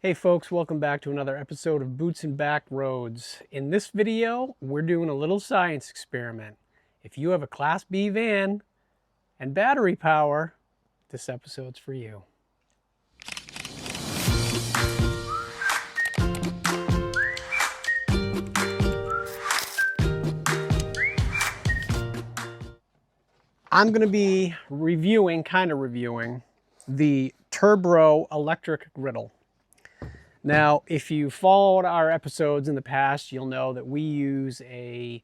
Hey folks, welcome back to another episode of Boots and Back Roads. In this video, we're doing a little science experiment. If you have a Class B van and battery power, this episode's for you. I'm going to be reviewing the TURBRO Electric Griddle. Now, if you followed our episodes in the past, you'll know that we use a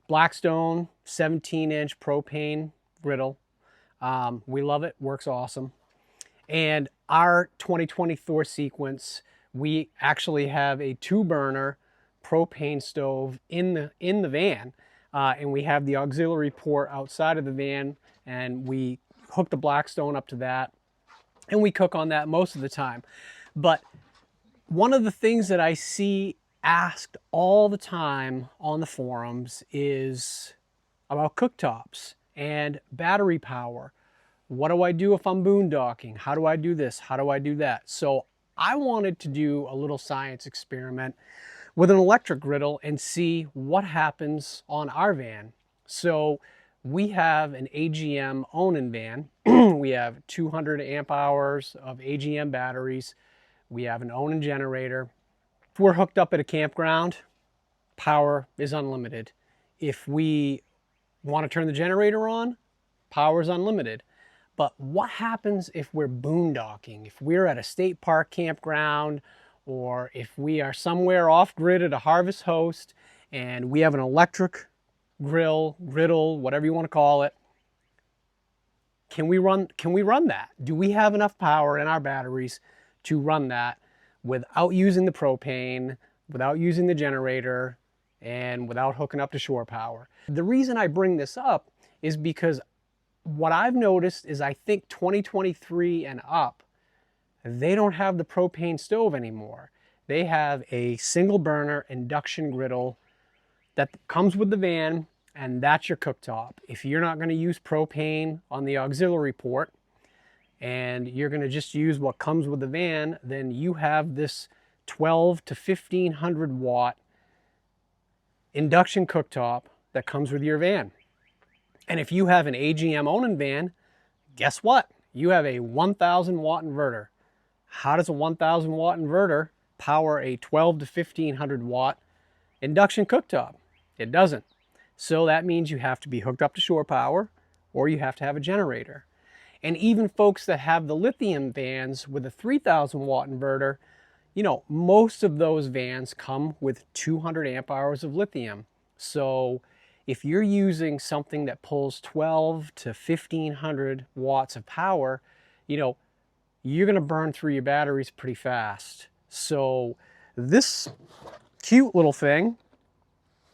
Blackstone 17-inch propane griddle. We love it, works awesome. And our 2024 sequence, we actually have a 2-burner propane stove in the van, and we have the auxiliary port outside of the van, and we hook the Blackstone up to that, and we cook on that most of the time. But one of the things that I see asked all the time on the forums is about cooktops and battery power. What do I do if I'm boondocking? How do I do this? How do I do that? So I wanted to do a little science experiment with an electric griddle and see what happens on our van. So we have an AGM own-in van. We have 200 amp hours of AGM batteries. We have an own-in generator. If we're hooked up at a campground, power is unlimited. If we want to turn the generator on, power is unlimited. But what happens if we're boondocking? If we're at a state park campground, or if we are somewhere off-grid at a harvest host and we have an electric griddle, whatever you want to call it, can we run that? Do we have enough power in our batteries to run that without using the propane, without using the generator, and without hooking up to shore power? The reason I bring this up is because what I've noticed is I think 2023 and up, they don't have the propane stove anymore. They have a single burner induction griddle that comes with the van, and that's your cooktop. If you're not going to use propane on the auxiliary port, and you're going to just use what comes with the van, then you have this 12 to 1500 watt induction cooktop that comes with your van. And if you have an AGM own-in van, guess what? You have a 1000 watt inverter. How does a 1000 watt inverter power a 12 to 1500 watt induction cooktop? It doesn't. So that means you have to be hooked up to shore power, or you have to have a generator. And even folks that have the lithium vans with a 3000 watt inverter, you know, most of those vans come with 200 amp hours of lithium. So if you're using something that pulls 12 to 1500 watts of power, you know, you're going to burn through your batteries pretty fast. So this cute little thing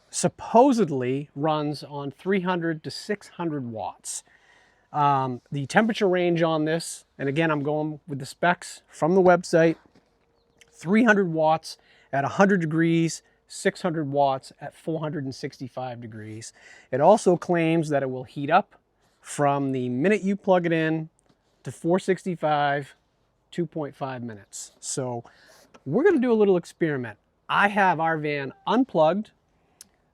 supposedly runs on 300 to 600 watts. The temperature range on this, and again, I'm going with the specs from the website, 300 watts at 100 degrees, 600 watts at 465 degrees. It also claims that it will heat up from the minute you plug it in to 465, 2.5 minutes. So we're going to do a little experiment. I have our van unplugged.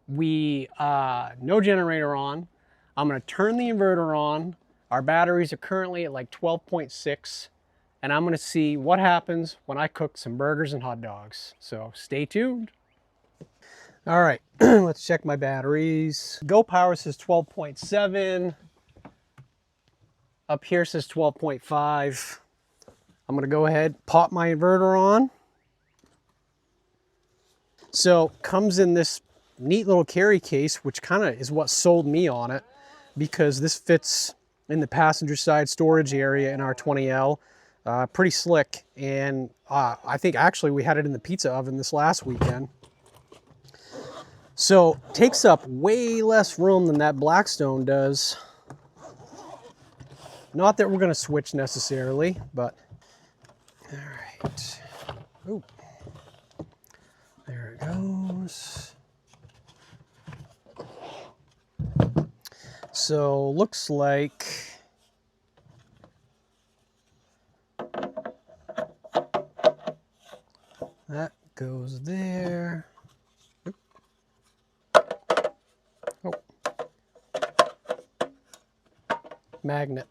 No generator on. I'm going to turn the inverter on. Our batteries are currently at like 12.6, and I'm going to see what happens when I cook some burgers and hot dogs. So stay tuned. All right, let's check my batteries. Go Power says 12.7. Up here says 12.5. I'm going to go ahead, pop my inverter on. So comes in this neat little carry case, which kind of is what sold me on it, because this fits in the passenger side storage area in our 20L. Pretty slick, and I think actually we had it in the pizza oven this last weekend. So takes up way less room than that Blackstone does. Not that we're going to switch necessarily, but all right. Ooh. There it goes. So looks like That goes there. Oh. Magnet.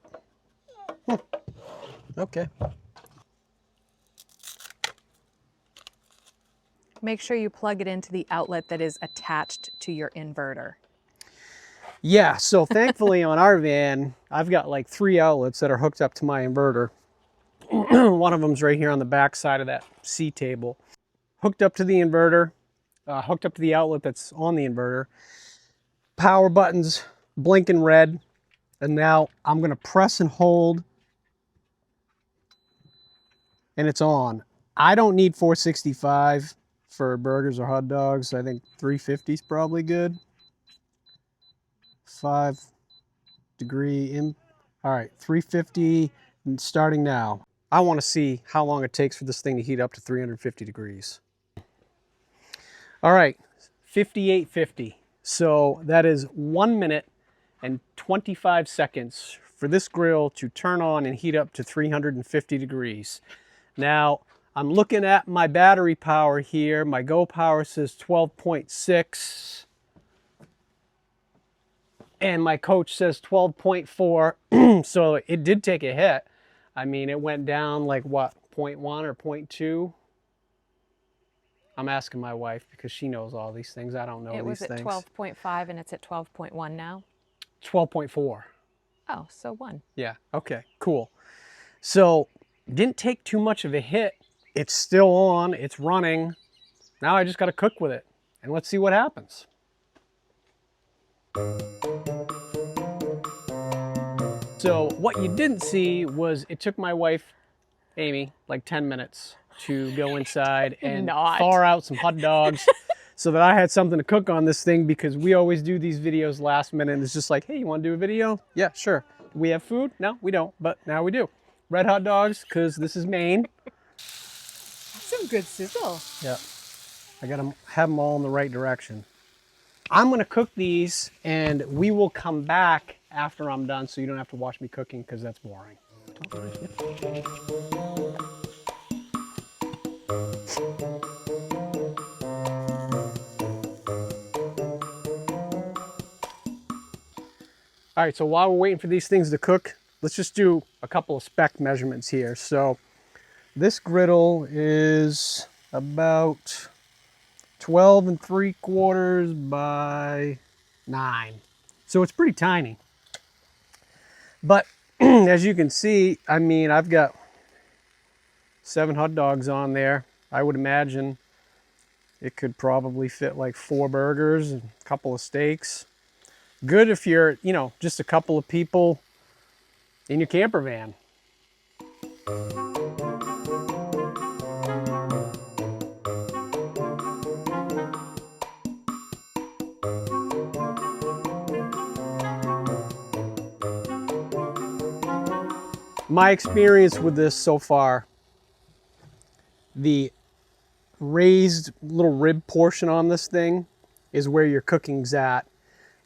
Okay. Make sure you plug it into the outlet that is attached to your inverter. Yeah, so thankfully on our van, I've got like 3 outlets that are hooked up to my inverter. One of them's right here on the back side of that C table. Hooked up to the inverter, hooked up to the outlet that's on the inverter. Power buttons blinking red. And now I'm going to press and hold. And it's on. I don't need 465 for burgers or hot dogs. I think 350 is probably good. 5-degree in. All right, 350 starting now. I want to see how long it takes for this thing to heat up to 350 degrees. All right, 5850. So that is 1 minute and 25 seconds for this grill to turn on and heat up to 350 degrees. Now, I'm looking at my battery power here. My Go Power says 12.6. And my coach says 12.4. So it did take a hit. I mean, it went down like what, 0.1 or 0.2? I'm asking my wife because she knows all these things. I don't know these things. It was at 12.5 and it's at 12.1 now? 12.4. Oh, so 1. Yeah, okay, cool. So didn't take too much of a hit. It's still on, it's running. Now I just got to cook with it and let's see what happens. So what you didn't see was it took my wife, Amy, like 10 minutes to go inside and thaw out some hot dogs so that I had something to cook on this thing, because we always do these videos last minute and it's just like, hey, you want to do a video? Yeah, sure. Do we have food? No, we don't, but now we do. Red hot dogs, because this is Maine. Some good sizzle. Yeah, I gotta have them all in the right direction. I'm gonna cook these and we will come back after I'm done so you don't have to watch me cooking because that's boring. All right, so while we're waiting for these things to cook, let's just do a couple of spec measurements here. So this griddle is about 12 3/4 by 9. So it's pretty tiny. But as you can see, I mean, I've got 7 hot dogs on there. I would imagine it could probably fit like 4 burgers and a couple of steaks. Good if you're, you know, just a couple of people in your camper van. My experience with this so far, the raised little rib portion on this thing is where your cooking's at.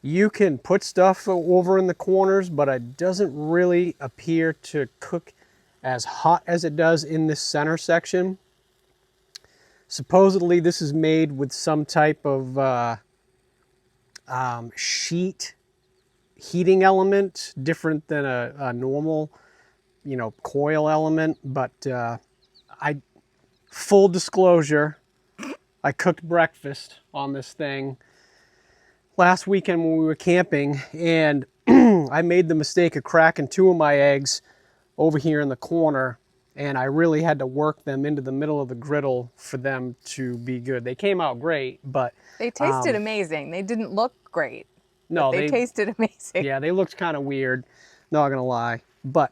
You can put stuff over in the corners, but it doesn't really appear to cook as hot as it does in this center section. Supposedly this is made with some type of sheet heating element, different than a normal, you know, coil element. But full disclosure, I cooked breakfast on this thing last weekend when we were camping, and I made the mistake of cracking 2 of my eggs over here in the corner, and I really had to work them into the middle of the griddle for them to be good. They came out great, but they tasted amazing. They didn't look great. No, they tasted amazing. Yeah, they looked kind of weird, not gonna lie. But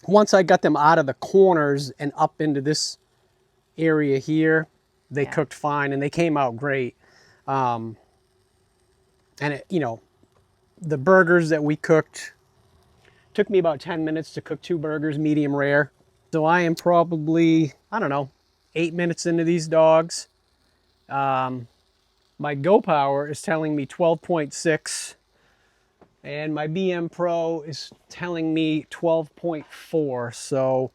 once I got them out of the corners and up into this area here, they cooked fine and they came out great. And it, you know, the burgers that we cooked, took me about 10 minutes to cook 2 burgers, medium rare. So I am probably, I don't know, 8 minutes into these dogs. My Go Power is telling me 12.6, and my BM Pro is telling me 12.4. So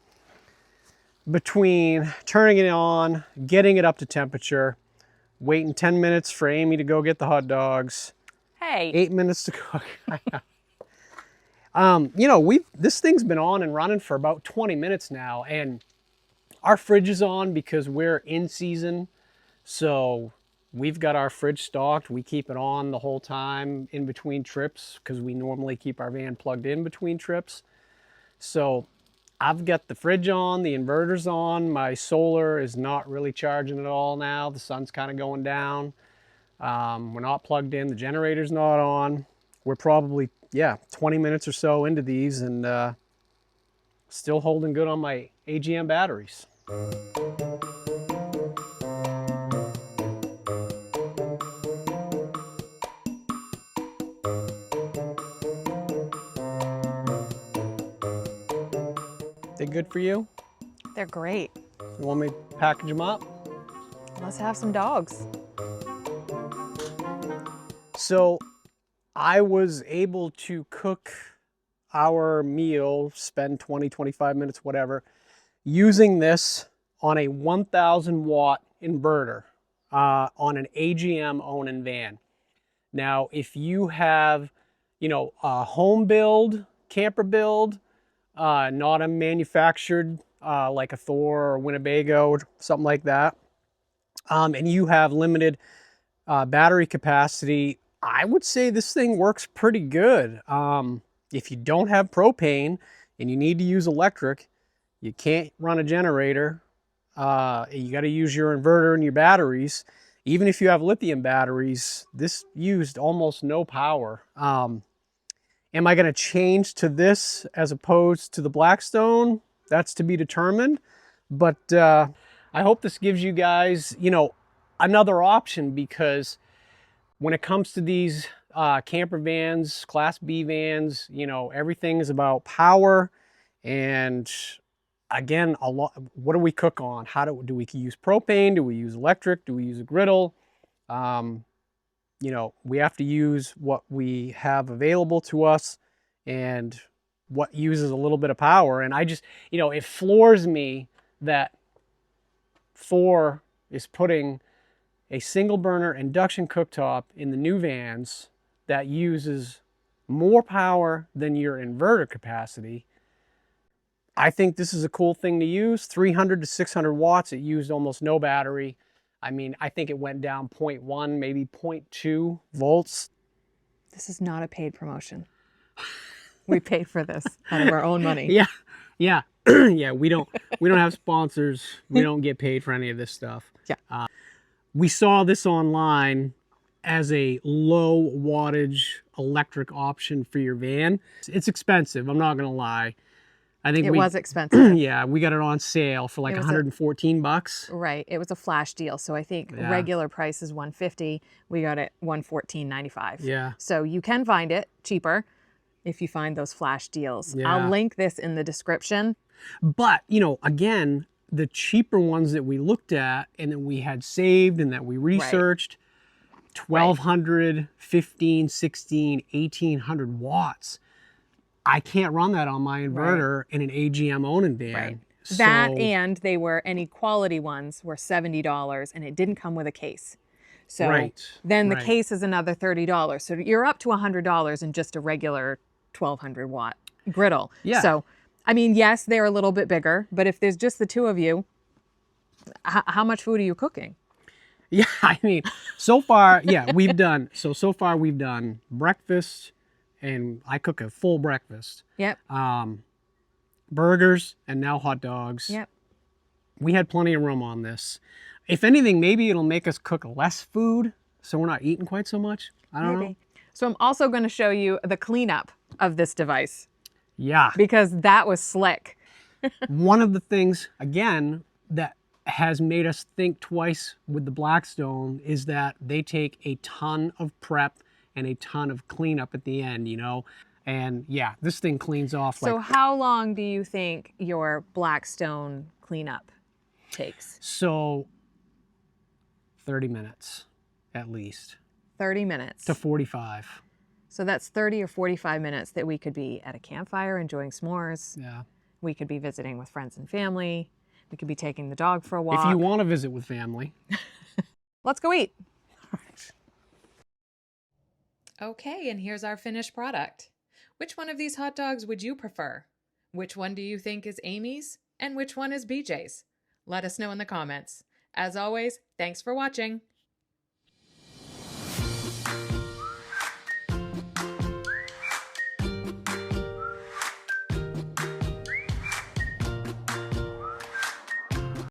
between turning it on, getting it up to temperature, waiting 10 minutes for Amy to go get the hot dogs, Hey. 8 minutes to cook. You know, this thing's been on and running for about 20 minutes now, and our fridge is on because we're in season. So we've got our fridge stocked. We keep it on the whole time in between trips because we normally keep our van plugged in between trips. So I've got the fridge on, the inverter's on. My solar is not really charging at all now. The sun's kind of going down. We're not plugged in. The generator's not on. We're probably, 20 minutes or so into these, and still holding good on my AGM batteries. They good for you? They're great. You want me to package them up? Let's have some dogs. So I was able to cook our meal, spend 20, 25 minutes, whatever, using this on a 1,000 watt inverter on an AGM owned van. Now, if you have, you know, a home build, camper build, not a manufactured like a Thor or Winnebago or something like that, and you have limited battery capacity, I would say this thing works pretty good. If you don't have propane and you need to use electric, you can't run a generator. You got to use your inverter and your batteries. Even if you have lithium batteries, this used almost no power. Am I going to change to this as opposed to the Blackstone? That's to be determined. But I hope this gives you guys, you know, another option, because when it comes to these camper vans, Class B vans, you know, everything is about power. And again, what do we cook on? How do we use propane? Do we use electric? Do we use a griddle? You know, we have to use what we have available to us and what uses a little bit of power. And I just, you know, it floors me that Thor is putting a single burner induction cooktop in the new vans that uses more power than your inverter capacity. I think this is a cool thing to use. 300 to 600 watts. It used almost no battery. I mean, I think it went down 0.1, maybe 0.2 volts. This is not a paid promotion. We paid for this out of our own money. Yeah, yeah, yeah. We don't have sponsors. We don't get paid for any of this stuff. Yeah. We saw this online as a low wattage electric option for your van. It's expensive. I'm not gonna lie. I think it was expensive. Yeah, we got it on sale for like 114 bucks. Right. It was a flash deal. So I think regular price is $150. We got it $114.95. Yeah. So you can find it cheaper if you find those flash deals. Yeah. I'll link this in the description. But, you know, again, the cheaper ones that we looked at and that we had saved and that we researched, 1,200, 15, 16, 1,800 watts. I can't run that on my inverter in an AGM owning van. Right. That, and they were, any quality ones were $70, and it didn't come with a case. So then the case is another $30. So you're up to $100 in just a regular 1,200 watt griddle. Yeah. So, I mean, yes, they're a little bit bigger, but if there's just the two of you, how much food are you cooking? Yeah, I mean, so far, we've done, so far we've done breakfast, and I cook a full breakfast. Yep. Burgers, and now hot dogs. Yep. We had plenty of room on this. If anything, maybe it'll make us cook less food, so we're not eating quite so much. I don't know. So I'm also going to show you the cleanup of this device. Yeah. Because that was slick. One of the things, again, that has made us think twice with the Blackstone is that they take a ton of prep and a ton of cleanup at the end, you know? And yeah, this thing cleans off. So how long do you think your Blackstone cleanup takes? So 30 minutes at least. 30 minutes. To 45. So that's 30 or 45 minutes that we could be at a campfire enjoying s'mores. Yeah. We could be visiting with friends and family. We could be taking the dog for a walk. If you want to visit with family. Let's go eat. Okay, and here's our finished product. Which one of these hot dogs would you prefer? Which one do you think is Amy's? And which one is BJ's? Let us know in the comments. As always, thanks for watching.